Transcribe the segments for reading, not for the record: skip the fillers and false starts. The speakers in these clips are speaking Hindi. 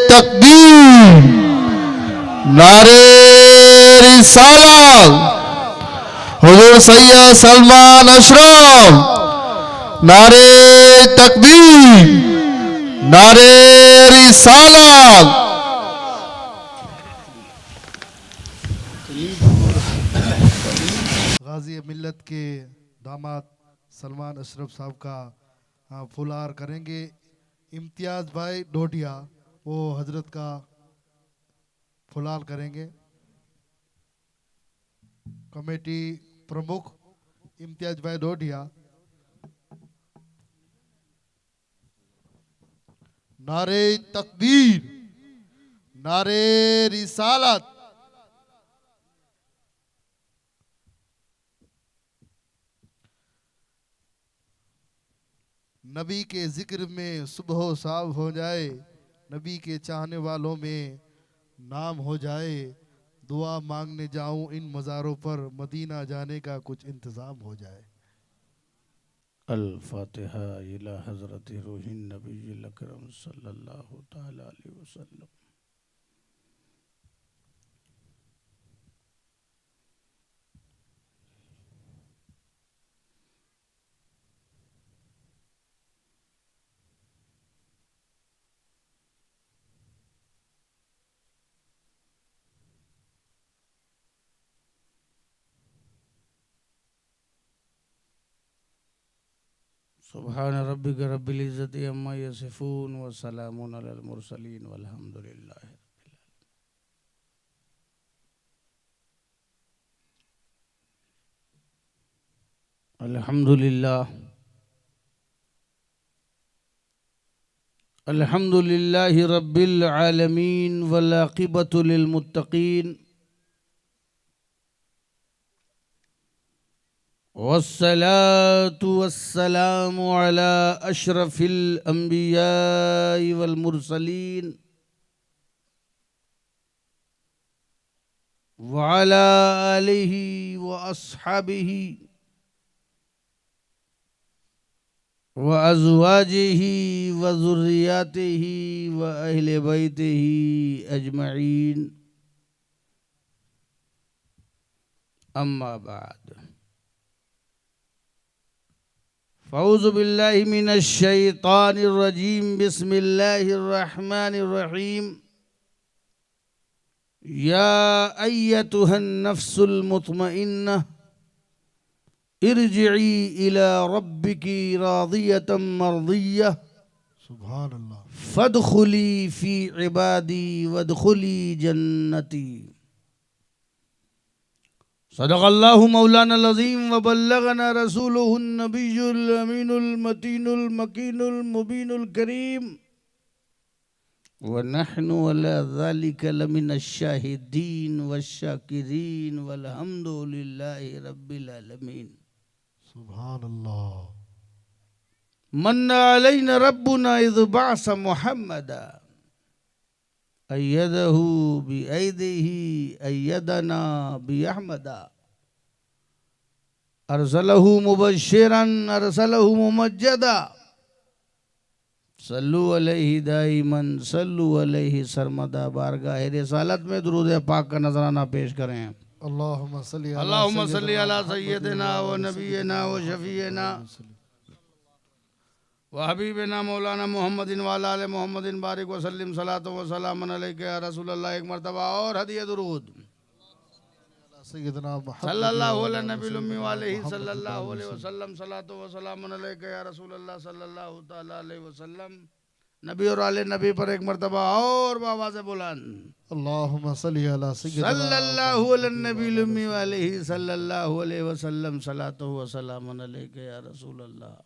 तकबीर, नारे रिसालत, हुजूर सैयद सलमान अशरफ, नारे तकबीर, नारे रिसालत। गाजी मिल्लत के दामाद सलमान अशरफ साहब का फुलहार करेंगे इम्तियाज भाई डोडिया, वो हजरत का फुलहार करेंगे। कमेटी प्रमुख इम्तियाज भाई डोडिया। नारे तकबीर, नारे रिसालत। नबी के जिक्र में सुबह साफ हो जाए, नबी के चाहने वालों में नाम हो जाए। दुआ मांगने जाऊं इन मज़ारों पर, मदीना जाने का कुछ इंतज़ाम हो जाए। अल-फातिहा इला हज़रत रूहिन नबील अकरम सल्लल्लाहु तआला अलैहि वसल्लम। सुब्हान रब्बिक रब्बिल इज़्ज़ति अम्मा यसिफून व सलामुन अलल मुरसलीन वल्हम्दुलिल्लाहि रब्बिल आलमीन। अल्हम्दुलिल्लाह अल्हम्दुलिल्लाहि रब्बिल आलमीन वल आक़िबतु लिल मुत्तक़ीन वस्सलातु वस्सलामु अला अशरफिल अंबियाइ वल मुरसलीन व अला आलिहि व अस्हाबिहि व अज़वाजिहि व ज़ुर्रियातिहि व अहले बैतिहि अजमईन। अम्मा बाद, फ़ऊज़ु बिल्लाहि मिनश शैतानिर रजीम, बिस्मिल्लाहिर रहमानिर रहीम। या अय्यतुहन नफ्सुल मुतमइन्नह इरजिई इला रब्बिकी रादियतम मर्दिय्यह सुभान अल्लाह। फदखुली फी इबादी वदखुली जन्नती। सदक़ल्लाहु मौलाना अज़ीम व बल्लगना रसूलुहुन नबियुल अमीनुल मतीनुल मकीनुल मुबीनुल करीम व नहनु अला ज़ालिका लमिनश शाहिदीन वश्शाकिरीन वल्हम्दुलिल्लाहि रब्बिल आलमीन। सुभान अल्लाह। मन्ना अलैना रब्बुना इज़ बअस मुहम्मदा अय्यदहु बिअयदिही अय्यदना बिअहमदा अरसलहु मुबश्शिरन अरसलहु मुमज्जदा सल्लु अलैहि दाइमन सल्लु अलैहि सरमदा। बारगाह रिसालत में दुरूद पाक का नजराना पेश करें। अल्लाहुम्मा सल्ली अला सय्यदिना व नबीना व शफीना व हबीबना मौलाना मुहम्मदिन व अला आलि मुहम्मदिन बारिक व सल्लिम सलातो व सलामन अलैका या रसूल अल्लाह। एक मरतबा और हदिया दुरूद सल्लल्लाहु अलैहि नबी उम्मी व अलैहि सल्लल्लाहु अलैहि वसल्लम। सलातो व सलामन अलैका या रसूल अल्लाह सल्लल्लाहु तआला अलैहि वसल्लम। नबी और आले नबी पर एक मरतबा और बाबा से बुलंद अल्लाहुम्मा सल्ली अला सल्लल्लाहु अलैहि नबी उम्मी व अलैहि सल्लल्लाहु अलैहि वसल्लम। सलातो व सलामन अलैका या रसूल अल्लाह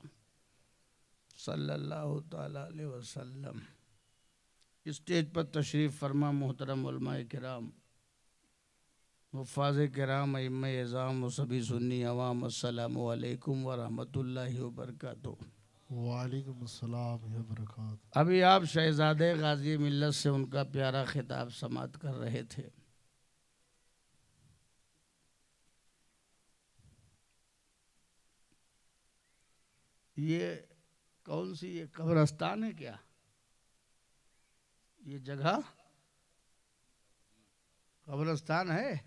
सल्लल्लाहु तआला अलैहि वसल्लम। स्टेज पर तशरीफ़ फरमा मोहतरम उलमाए किराम, मुफ़ाज़ किराम, अइम्मा एज़ाम व सभी सुन्नी अवाम, अस्सलामु अलैकुम व रहमतुल्लाहि व बरकातुहू। वालेकुम अस्सलाम व बरकातुहू। अभी आप शहज़ादे गाज़ी मिल्लत से उनका प्यारा खिताब समाअत कर रहे थे। ये कौन सी ये कब्रस्तान है क्या? ये जगह कब्रिस्तान है?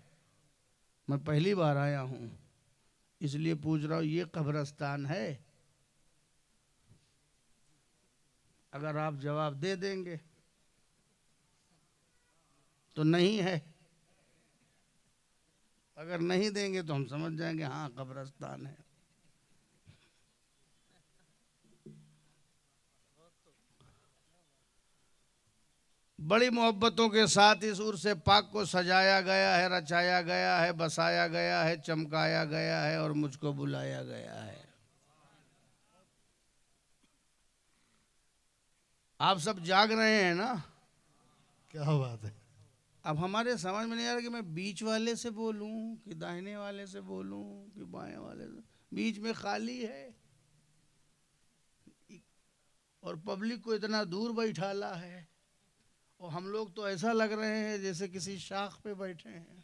मैं पहली बार आया हूं इसलिए पूछ रहा हूं, ये कब्रिस्तान है? अगर आप जवाब दे देंगे तो नहीं है, अगर नहीं देंगे तो हम समझ जाएंगे हाँ कब्रिस्तान है। बड़ी मोहब्बतों के साथ इस उर्स पाक को सजाया गया है, रचाया गया है, बसाया गया है, चमकाया गया है और मुझको बुलाया गया है। आप सब जाग रहे हैं ना? क्या बात है। अब हमारे समझ में नहीं आ रहा कि मैं बीच वाले से बोलूं कि दाहिने वाले से बोलूं कि बाएं वाले से। बीच में खाली है और पब्लिक को इतना दूर बैठाला है और हम लोग तो ऐसा लग रहे हैं जैसे किसी शाख पे बैठे हैं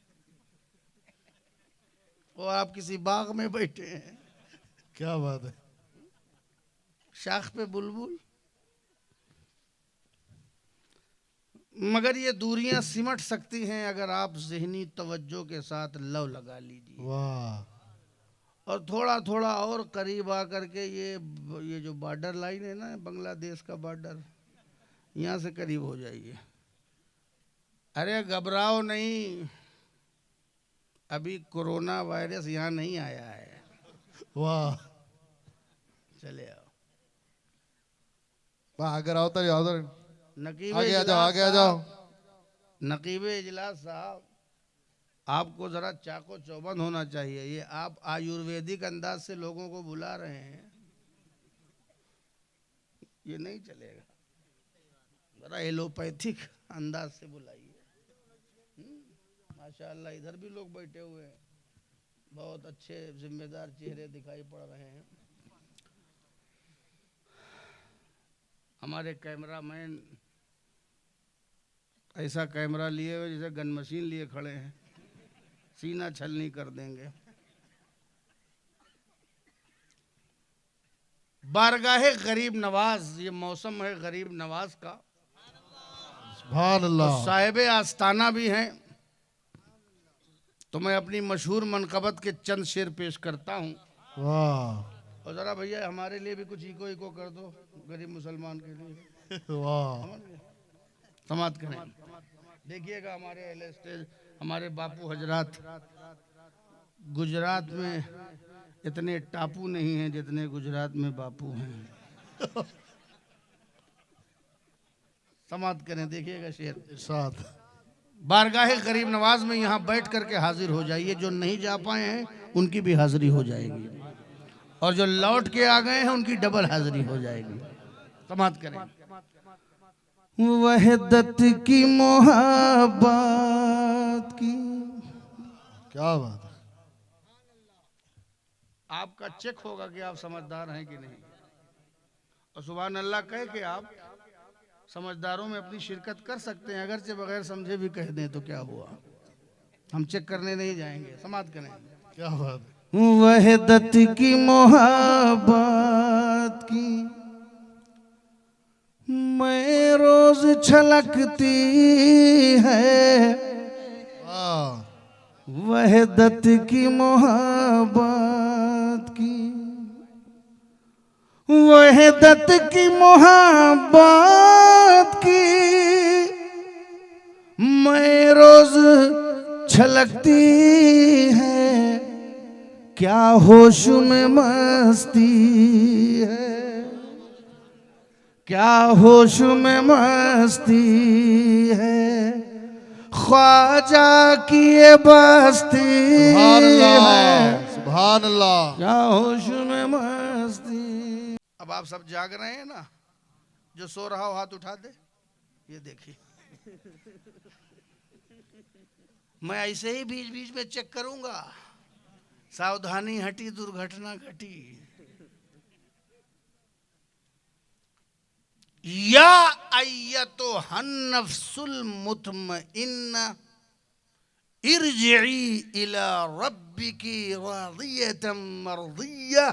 और आप किसी बाग में बैठे हैं। क्या बात है। शाख पे बुलबुल। मगर ये दूरियां सिमट सकती हैं अगर आप ज़हनी तवज्जो के साथ लव लगा लीजिए वाह। और थोड़ा थोड़ा और करीब आकर के ये जो बॉर्डर लाइन है ना, बांग्लादेश का बॉर्डर, यहाँ से करीब हो जाइए। अरे घबराओ नहीं, अभी कोरोना वायरस यहाँ नहीं आया है। वाह। चले आओ, अगर आओ तो आओ। नकीब आगे आ जाओ, आगे आ जाओ। नकीब इजलास साहब, आपको जरा चाको चौबंद होना चाहिए। ये आप आयुर्वेदिक अंदाज से लोगों को बुला रहे हैं, ये नहीं चलेगा। जरा एलोपैथिक अंदाज से बुलाइए। माशाअल्लाह इधर भी लोग बैठे हुए हैं, बहुत अच्छे जिम्मेदार चेहरे दिखाई पड़ रहे हैं। हमारे कैमरामैन ऐसा कैमरा लिए हुए जैसे गन मशीन लिए खड़े हैं, सीना छलनी कर देंगे। बारगाहे गरीब नवाज, ये मौसम है गरीब नवाज का। सुभान अल्लाह। साहिब आस्ताना भी हैं, तो मैं अपनी मशहूर मनकबत के चंद शेर पेश करता हूँ। वाह। और जरा भैया हमारे लिए भी कुछ इको इको कर दो, गरीब मुसलमान के लिए। वाह। समाप्त करें। देखिएगा हमारे अहले स्टेज, हमारे बापू हजरात, गुजरात में इतने टापू नहीं हैं जितने गुजरात में बापू हैं। समाप्त करें। देखिएगा शेर। साथ बारगाहे गरीब नवाज में यहाँ बैठ करके हाजिर हो जाइए। जो नहीं जा पाए हैं उनकी भी हाजिरी हो जाएगी और जो लौट के आ गए हैं उनकी डबल हाजिरी हो जाएगी। समाप्त करें। वहदत की मोहब्बत की। क्या बात है। आपका चेक होगा कि आप समझदार हैं कि नहीं, और सुभान अल्लाह कह के आप समझदारों में अपनी शिरकत कर सकते हैं। अगरचे बगैर समझे भी कह दें तो क्या हुआ, हम चेक करने नहीं जाएंगे। समाप्त करें। क्या बात है। वहदत की मोहब्बत की मैं रोज छलकती है, वहदत की मोहब्बत की, वहदत की मोहब्बत की मैं रोज छलकती है। क्या होश में मस्ती है, क्या होश में मस्ती है, ख्वाजा की ये बस्ती है। सुभान अल्लाह। क्या होश में मस्ती। अब आप सब जाग रहे हैं ना? जो सो रहा हो हाथ उठा दे। ये देखिए, मैं ऐसे ही बीच बीच में चेक करूंगा। सावधानी हटी दुर्घटना घटी। या अय्यतुहन नफ्सुल मुतमइन्ना इरजिई इला रब्बिकी रादियतम मर्दिय्या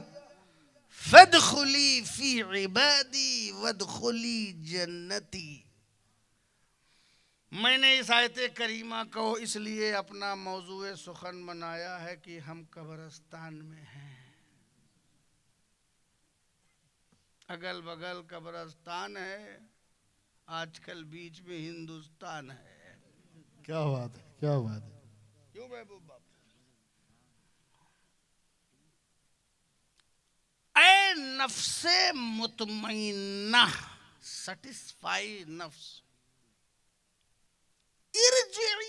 फदखुली फी इबादी वदखुली जन्नती। मैंने इस आयत करीमा को इसलिए अपना मौजूए सुखन बनाया है कि हम कब्रिस्तान में हैं, अगल बगल कब्रिस्तान है, आजकल बीच में हिंदुस्तान है। क्या बात है, क्या बात है। क्यों महबूब बाबू? ऐ नफ्से मुतमइन्ना, सटिस्फाई नफ्स, इरजिई,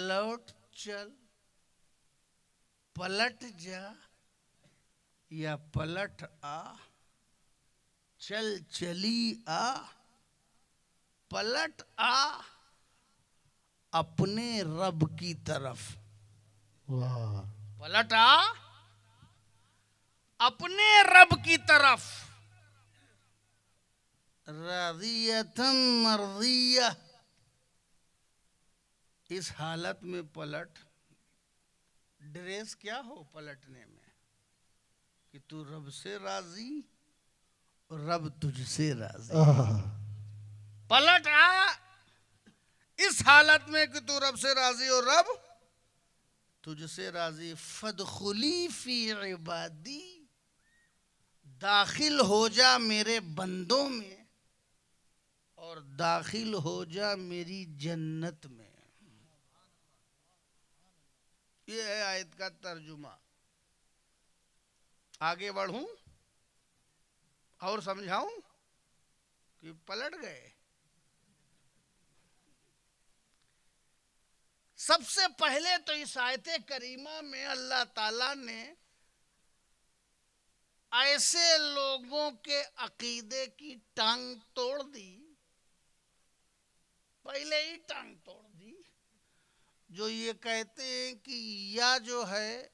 लौट चल, पलट जा या पलट आ, चल चली आ, पलट आ अपने रब की तरफ। वाह, पलट आ अपने रब की तरफ। राज़ियतन मर्ज़िया, इस हालत में पलट। ड्रेस क्या हो पलटने में कि तू रब से राजी और रब तुझसे राजी। पलट आ इस हालत में कि तू रब से राजी और रब तुझसे राजी। फदखुली फी इबादी, दाखिल हो जा मेरे बंदों में और दाखिल हो जा मेरी जन्नत में। ये है आयत का तर्जुमा। आगे बढ़ूं और समझाऊं कि पलट गए? सबसे पहले तो इस आयत करीमा में अल्लाह ताला ने ऐसे लोगों के अकीदे की टांग तोड़ दी, पहले ही टांग तोड़ दी, जो ये कहते हैं कि या जो है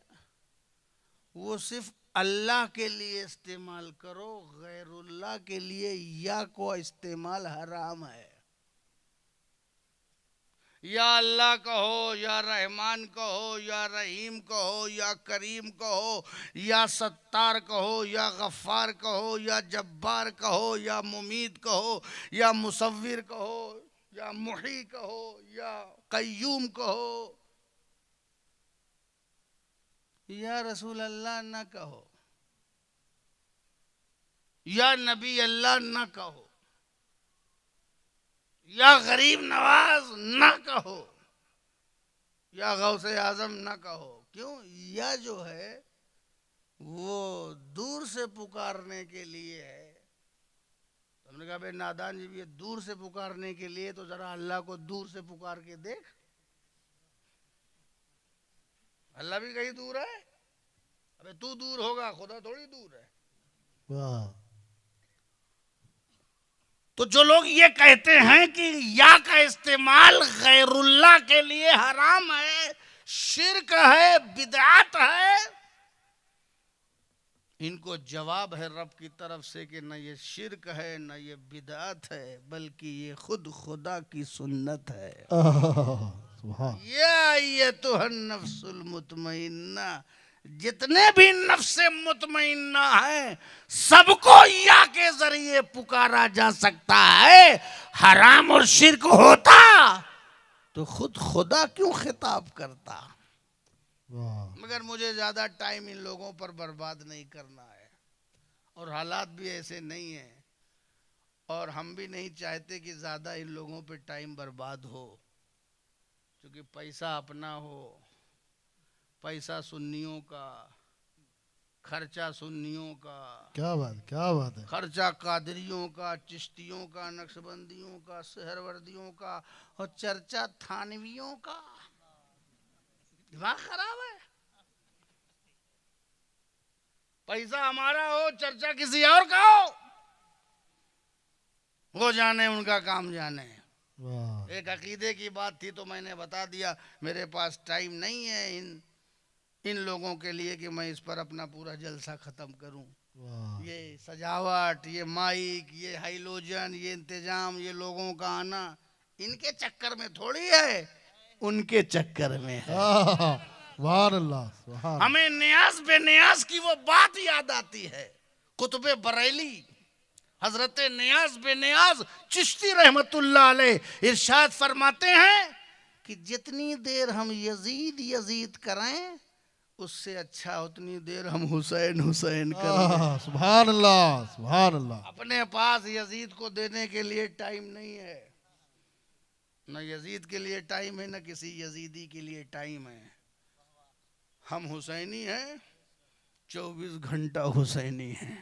वो सिर्फ अल्लाह के लिए इस्तेमाल करो, गैरुल्लाह के लिए या को इस्तेमाल हराम है। या अल्लाह कहो, या रहमान कहो, या रहीम कहो, या करीम कहो, या सत्तार कहो, या गफ्फार कहो, या जब्बार कहो, या मुमीत कहो, या मुसव्विर कहो, या मुही कहो, या कय्यूम कहो, या रसूल अल्लाह न कहो, या नबी अल्लाह न कहो, या गरीब नवाज न कहो, या गौसे आजम न कहो। क्यों? या जो है वो दूर से पुकारने के लिए है। तो हमने कहा भाई नादान जी, ये दूर से पुकारने के लिए तो जरा अल्लाह को दूर से पुकार के देख। अल्लाह भी कहीं दूर है? अबे तू दूर होगा, खुदा थोड़ी दूर है। वाह, तो जो लोग ये कहते हैं कि या का इस्तेमाल गैरुल्लाह के लिए हराम है, शिर्क है, बिदअत है, इनको जवाब है रब की तरफ से कि न ये शिर्क है न ये बिदअत है, बल्कि ये खुद खुदा की सुन्नत है। सुभान। ये तो है नफ्सुल मुतमइन्ना, जितने भी नफ्से मुतमइन्ना है सबको या के जरिए पुकारा जा सकता है। हराम और शिर्क होता तो खुद खुदा क्यों खिताब करता? वाह, मगर मुझे ज्यादा टाइम इन लोगों पर बर्बाद नहीं करना है, और हालात भी ऐसे नहीं है, और हम भी नहीं चाहते कि ज्यादा इन लोगों पे टाइम बर्बाद हो, क्योंकि पैसा अपना हो, पैसा सुन्नियों का, खर्चा सुन्नियों का, क्या बात, क्या बात है। खर्चा कादरियों का, चिश्तियों का, नक्शबंदियों का, सहरवर्दियों का, और चर्चा थानवियों का। दिमाग खराब है। पैसा हमारा हो, चर्चा किसी और का हो, वो जाने, उनका काम जाने। वाह, एक अकीदे की बात थी तो मैंने बता दिया। मेरे पास टाइम नहीं है इन लोगों के लिए कि मैं इस पर अपना पूरा जलसा खत्म करूं। वाह, ये सजावट, ये माइक, ये हाइलोजन, ये इंतजाम, ये लोगों का आना, इनके चक्कर में थोड़ी है, उनके चक्कर में है। वाह अल्लाह, सुभान। हमें न्यास बेन्यास की वो बात याद आती है। कुतुबे बरेली हजरत नियाज बेनियाज चिश्ती रहमतुल्लाह अलैह इरशाद फरमाते हैं कि जितनी देर हम यजीद यजीद करें उससे अच्छा उतनी देर हम हुसैन हुसैन करें। सुभान अल्लाह, सुभान अल्लाह। अपने पास यजीद को देने के लिए टाइम नहीं है, न यजीद के लिए टाइम है, न किसी यजीदी के लिए टाइम है। हम हुसैनी हैं, 24 घंटा हुसैनी हैं।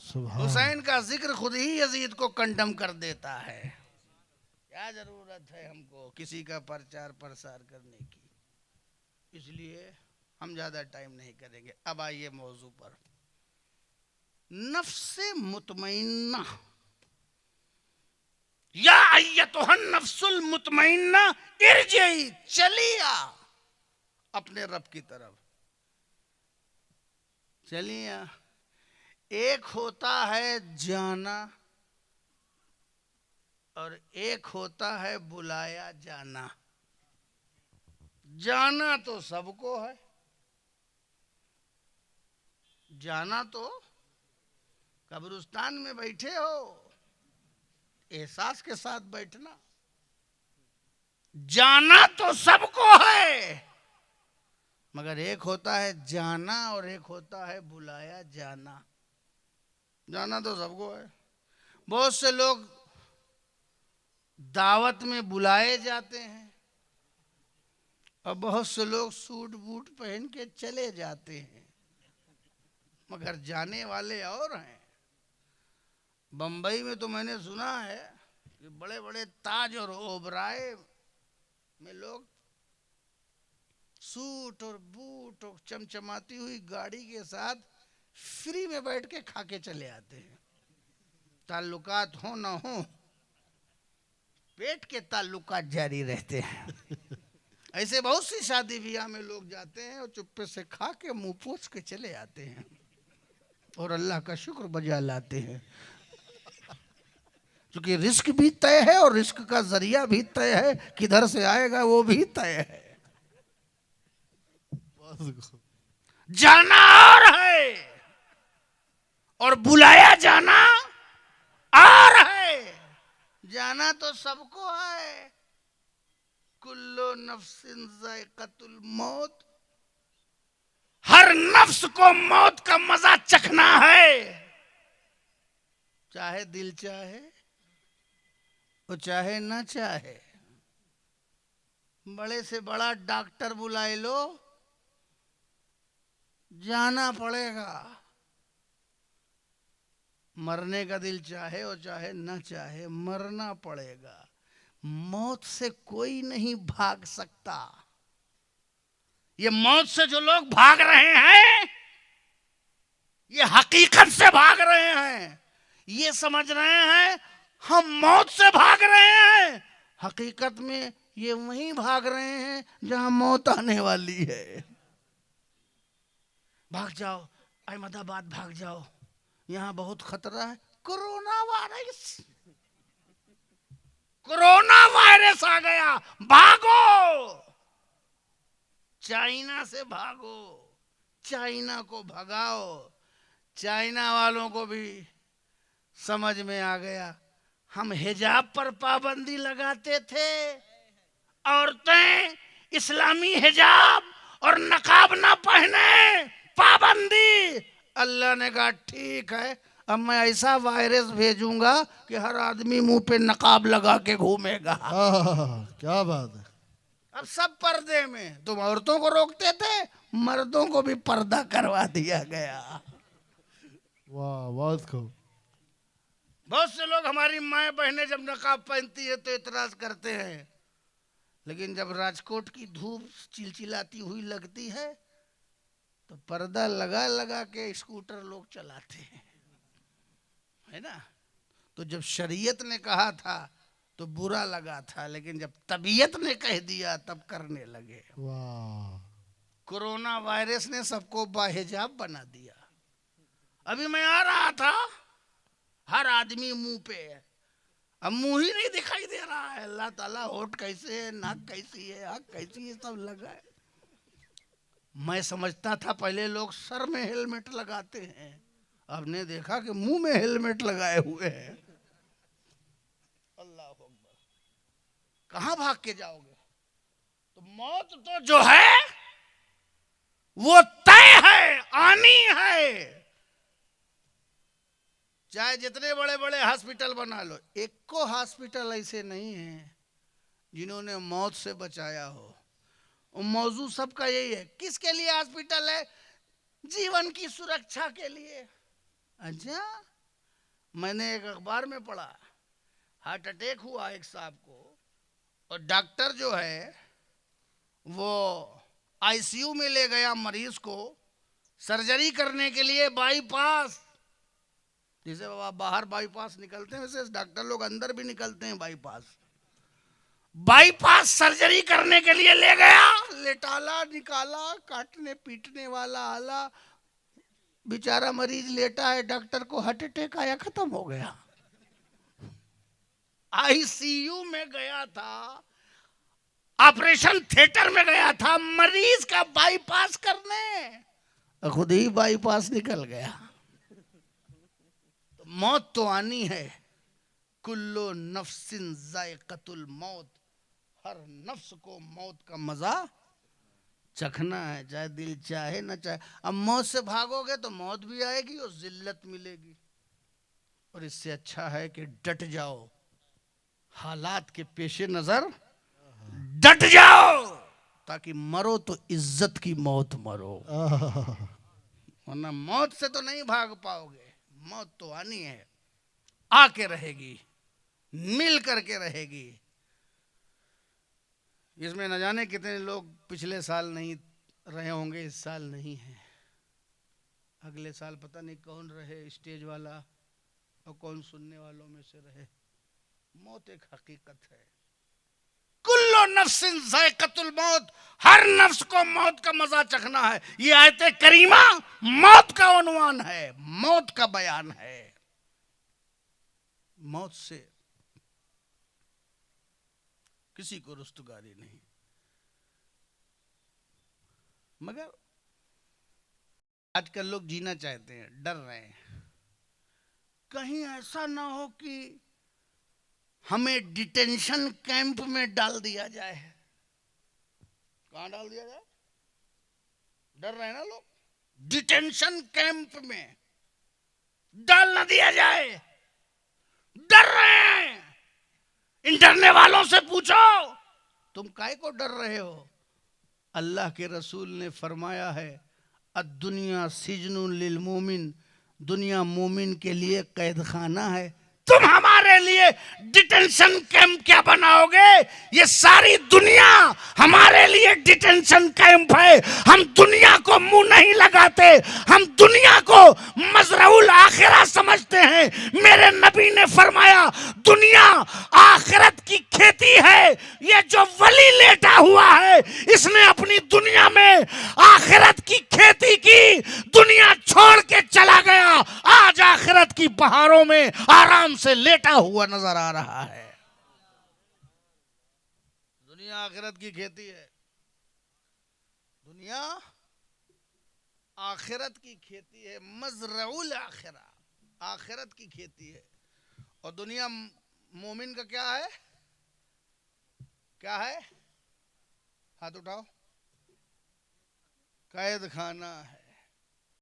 सुभान हुसैन का जिक्र खुद ही यजीद को कंडम कर देता है। क्या जरूरत है हमको किसी का प्रचार प्रसार करने की। इसलिए हम ज्यादा टाइम नहीं करेंगे। अब आइए मौजू पर। नफ्से मुतमइन्ना, या अय्यतुहन नफ्सुल मुतमइन्ना इरजिई, चलिया अपने रब की तरफ चलिया। एक होता है जाना और एक होता है बुलाया जाना। जाना तो सबको है, जाना तो कब्रिस्तान में बैठे हो एहसास के साथ बैठना। जाना तो सबको है, मगर एक होता है जाना और एक होता है बुलाया जाना। जाना तो सबको है। बहुत से लोग दावत में बुलाए जाते हैं और बहुत से लोग सूट बूट पहन के चले जाते हैं, मगर जाने वाले और हैं। बंबई में तो मैंने सुना है कि बड़े बड़े ताज और ओबराय में लोग सूट और बूट और चमचमाती हुई गाड़ी के साथ फ्री में बैठ के खा के चले आते हैं। ताल्लुकात हो ना हो, पेट के ताल्लुकात जारी रहते हैं। ऐसे बहुत सी शादी ब्याह में लोग जाते हैं और चुप्पे से खा के मुंह पोंछ के चले आते हैं और अल्लाह का शुक्र बजा लाते हैं, क्योंकि रिस्क भी तय है और रिस्क का जरिया भी तय है, किधर से आएगा वो भी तय है। जाना और है और बुलाया जाना और है। जाना तो सबको है, कुल्लो नफ्सिन ज़ाइक़तुल मौत, हर नफ्स को मौत का मजा चखना है, चाहे दिल चाहे और चाहे ना चाहे। बड़े से बड़ा डॉक्टर बुलाए लो, जाना पड़ेगा। मरने का दिल चाहे और चाहे ना चाहे, मरना पड़ेगा। मौत से कोई नहीं भाग सकता। ये मौत से जो लोग भाग रहे हैं, ये हकीकत से भाग रहे हैं। ये समझ रहे हैं हम मौत से भाग रहे हैं, हकीकत में ये वहीं भाग रहे हैं जहां मौत आने वाली है। भाग जाओ, अहमदाबाद भाग जाओ, यहां बहुत खतरा है। कोरोना वायरस, कोरोना वायरस आ गया, भागो। चाइना से भागो, चाइना को भगाओ। चाइना वालों को भी समझ में आ गया, हम हिजाब पर पाबंदी लगाते थे, औरतें इस्लामी हिजाब और नकाब ना पहने, पाबंदी। अल्लाह ने कहा ठीक है, अब मैं ऐसा वायरस भेजूंगा कि हर आदमी मुंह पे नकाब लगा के घूमेगा। क्या बात है। अब सब पर्दे में। तुम औरतों को रोकते थे, मर्दों को भी पर्दा करवा दिया गया। वाह, बहुत खूब। बहुत से लोग, हमारी माएँ बहनें जब नकाब पहनती है तो इतराज करते हैं, लेकिन जब राजकोट की धूप चिलचिलाती हुई लगती है तो पर्दा लगा लगा के स्कूटर लोग चलाते हैं, है ना। तो जब शरीयत ने कहा था तो बुरा लगा था, लेकिन जब तबीयत ने कह दिया तब करने लगे। वाह, कोरोना वायरस ने सबको बाहिजाब बना दिया। अभी मैं आ रहा था, हर आदमी मुंह पे है, अब मुंह ही नहीं दिखाई दे रहा है। अल्लाह ताला, होठ कैसे है, नाक कैसी है, आँख कैसी है, सब लगा है। मैं समझता था पहले लोग सर में हेलमेट लगाते हैं, आपने देखा कि मुंह में हेलमेट लगाए हुए हैं। अल्लाह अकबर, कहां भाग के जाओगे? तो मौत तो जो है वो तय है, आनी है। चाहे जितने बड़े बड़े हॉस्पिटल बना लो, एक को हॉस्पिटल ऐसे नहीं है जिन्होंने मौत से बचाया हो। मौजू सबका यही है। किसके लिए हॉस्पिटल है? जीवन की सुरक्षा के लिए। अच्छा, मैंने एक अखबार में पढ़ा, हार्ट अटैक हुआ एक साहब को, और डॉक्टर जो है वो आईसीयू में ले गया मरीज को सर्जरी करने के लिए, बाईपास। जैसे बाहर बाईपास निकलते हैं वैसे डॉक्टर लोग अंदर भी निकलते हैं बाईपास। बाईपास सर्जरी करने के लिए ले गया, लेटाला निकाला, काटने पीटने वाला आला, बेचारा मरीज लेटा है, डॉक्टर को हार्ट अटैक आया, खत्म हो गया। आईसीयू में गया था, ऑपरेशन थिएटर में गया था मरीज का बाईपास करने, खुद ही बाईपास निकल गया। तो मौत तो आनी है। कुल्लो नफ्सिन जायक़तुल मौत, हर नफ्स को मौत का मजा चखना है, चाहे दिल चाहे ना चाहे। अब मौत से भागोगे तो मौत भी आएगी और जिल्लत मिलेगी। और इससे अच्छा है कि डट जाओ, हालात के पेशे नजर डट जाओ, ताकि मरो तो इज्जत की मौत मरो, वरना मौत से तो नहीं भाग पाओगे। मौत तो आनी है, आके रहेगी, मिल करके रहेगी। इसमें न जाने कितने लोग पिछले साल नहीं रहे होंगे, इस साल नहीं है, अगले साल पता नहीं कौन रहे स्टेज वाला और कौन सुनने वालों में से रहे। मौत एक हकीकत है। कुल्लो नफ्सिन जायक़तुल मौत, हर नफ्स को मौत का मजा चखना है। ये आयते करीमा मौत का उन्वान है, मौत का बयान है। मौत से किसी को रुस्तगारी नहीं, मगर आजकल लोग जीना चाहते हैं, डर रहे हैं कहीं ऐसा ना हो कि हमें डिटेंशन कैंप में डाल दिया जाए। कहां डाल दिया जाए? डर रहे हैं ना लोग, डिटेंशन कैंप में डाल ना दिया जाए, डर रहे हैं। इन डरने वालों से पूछो तुम काहे को डर रहे हो? अल्लाह के रसूल ने फरमाया है, अद्दुनिया सिजनुन लिल मोमिन, दुनिया मोमिन के लिए कैद खाना है। तुम हमारे लिए डिटेंशन कैंप क्या बनाओगे? ये सारी दुनिया हमारे लिए डिटेंशन कैंप है। हम दुनिया को मुंह नहीं लगाते, हम दुनिया को मजरउल आखिरा समझते हैं। मेरे नबी ने फरमाया, दुनिया आखिरत की खेती है। ये जो वली लेटा हुआ है, इसने अपनी दुनिया में आखिरत की खेती की, दुनिया छोड़ के चला गया, आज आखिरत की बहारों में आराम से लेटा हुआ नजर आ रहा है। दुनिया आखिरत की खेती है, दुनिया आखिरत की खेती है, मजरउल आखिरा, आखिरत की खेती है। और दुनिया मोमिन का क्या है? क्या है? हाथ उठाओ। कैद खाना है।